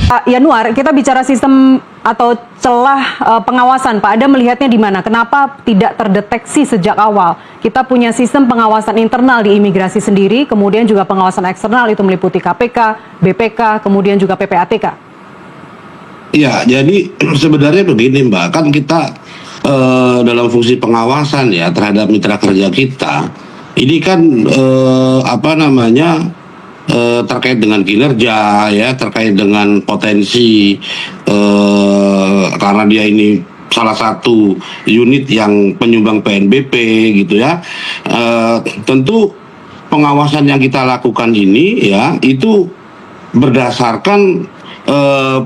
Pak Yanuar, kita bicara sistem atau celah pengawasan, Pak. Ada melihatnya di mana? Kenapa tidak terdeteksi sejak awal? Kita punya sistem pengawasan internal di imigrasi sendiri, kemudian juga pengawasan eksternal itu meliputi KPK, BPK, kemudian juga PPATK. Ya, jadi sebenarnya begini Mbak, kan kita dalam fungsi pengawasan ya terhadap mitra kerja kita, ini kan terkait dengan kinerja ya, terkait dengan potensi karena dia ini salah satu unit yang penyumbang PNBP gitu ya. Tentu pengawasan yang kita lakukan ini ya itu berdasarkan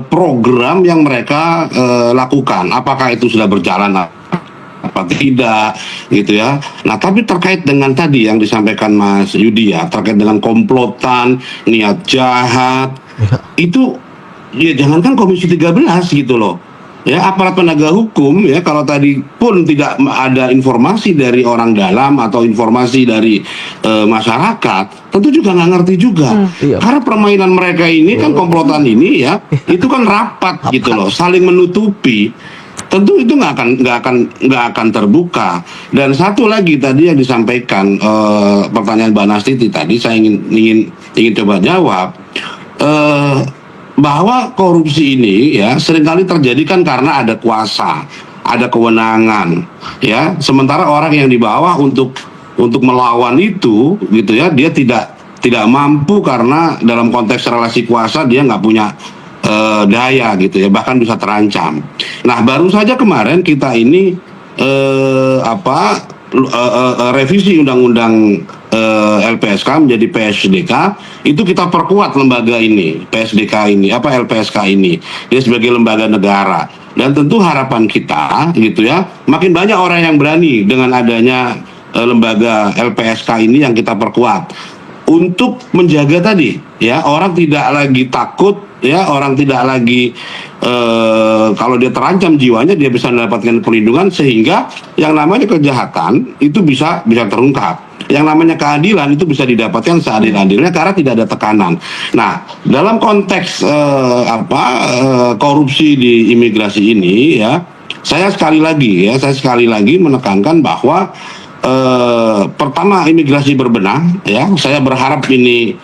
program yang mereka lakukan, apakah itu sudah berjalan apa tidak gitu ya. Nah, tapi terkait dengan tadi yang disampaikan Mas Yudi ya, terkait dengan komplotan, niat jahat, itu ya jangankan Komisi 13 gitu loh. Ya, aparat penegak hukum ya, kalau tadi pun tidak ada informasi dari orang dalam atau informasi dari masyarakat, tentu juga nggak ngerti juga. Karena permainan mereka ini kan, komplotan ini ya, itu kan rapat gitu loh, saling menutupi. Tentu itu nggak akan terbuka. Dan satu lagi tadi yang disampaikan pertanyaan Mbak Nastiti tadi, saya ingin coba jawab. Bahwa korupsi ini ya seringkali terjadi kan karena ada kuasa, ada kewenangan, ya. Sementara orang yang di bawah untuk melawan itu, gitu ya, dia tidak mampu karena dalam konteks relasi kuasa dia nggak punya daya, gitu ya, bahkan bisa terancam. Nah, baru saja kemarin kita ini revisi undang-undang LPSK menjadi PSDK, itu kita perkuat lembaga ini, PSDK ini, LPSK ini, dia sebagai lembaga negara. Dan tentu harapan kita, gitu ya, makin banyak orang yang berani dengan adanya lembaga LPSK ini yang kita perkuat untuk menjaga tadi, ya, orang tidak lagi takut, ya, orang tidak lagi kalau dia terancam jiwanya dia bisa mendapatkan perlindungan, sehingga yang namanya kejahatan itu bisa terungkap, yang namanya keadilan itu bisa didapatkan seadil-adilnya karena tidak ada tekanan. Nah, dalam konteks korupsi di imigrasi ini ya, saya sekali lagi menekankan bahwa pertama, imigrasi berbenah ya. Saya berharap ini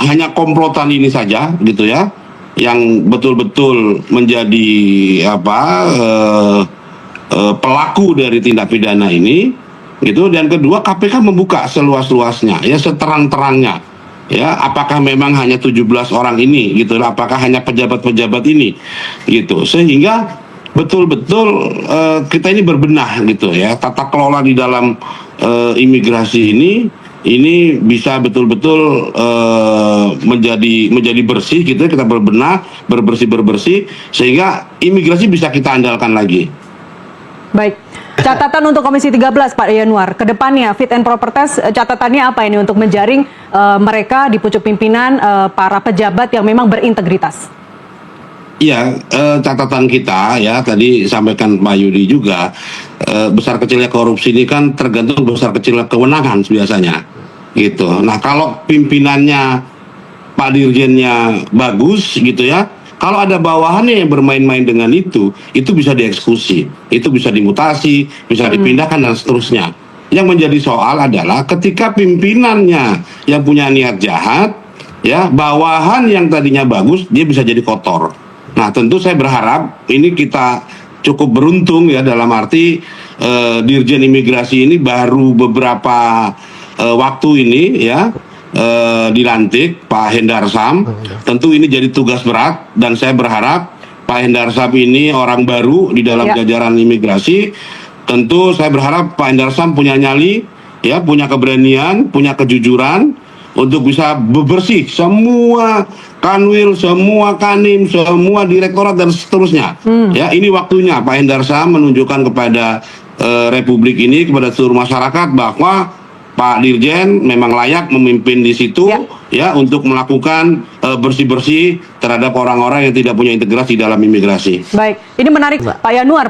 hanya komplotan ini saja gitu ya, yang betul-betul menjadi pelaku dari tindak pidana ini gitu. Dan kedua, KPK membuka seluas-luasnya ya, seterang-terangnya ya, apakah memang hanya 17 orang ini gitu, apakah hanya pejabat-pejabat ini gitu, sehingga betul-betul kita ini berbenah gitu ya, tata kelola di dalam imigrasi ini bisa betul-betul menjadi bersih gitu ya. Kita berbenah, bersih sehingga imigrasi bisa kita andalkan lagi. Baik, catatan untuk Komisi 13 Pak Yanuar, ke depannya fit and proper test, catatannya apa ini untuk menjaring mereka di pucuk pimpinan, para pejabat yang memang berintegritas? Iya, catatan kita ya, tadi sampaikan Pak Yudi juga, besar kecilnya korupsi ini kan tergantung besar kecilnya kewenangan biasanya gitu. Nah, kalau pimpinannya, Pak Dirjennya bagus gitu ya, kalau ada bawahannya yang bermain-main dengan itu bisa dieksekusi, itu bisa dimutasi, bisa dipindahkan dan seterusnya. Yang menjadi soal adalah ketika pimpinannya yang punya niat jahat ya, bawahan yang tadinya bagus dia bisa jadi kotor. Nah, tentu saya berharap ini kita cukup beruntung ya, dalam arti Dirjen Imigrasi ini baru beberapa waktu ini ya dilantik Pak Hendarsam. Tentu ini jadi tugas berat, dan saya berharap Pak Hendarsam ini orang baru di dalam jajaran imigrasi. Tentu saya berharap Pak Hendarsam punya nyali ya, punya keberanian, punya kejujuran untuk bisa bebersih semua kanwil, semua kanim, semua direktorat dan seterusnya. Ya, ini waktunya Pak Hendarsam menunjukkan kepada Republik ini, kepada seluruh masyarakat, bahwa Pak Dirjen memang layak memimpin di situ ya, untuk melakukan bersih-bersih terhadap orang-orang yang tidak punya integrasi dalam imigrasi. Baik, ini menarik Pak Yanuar.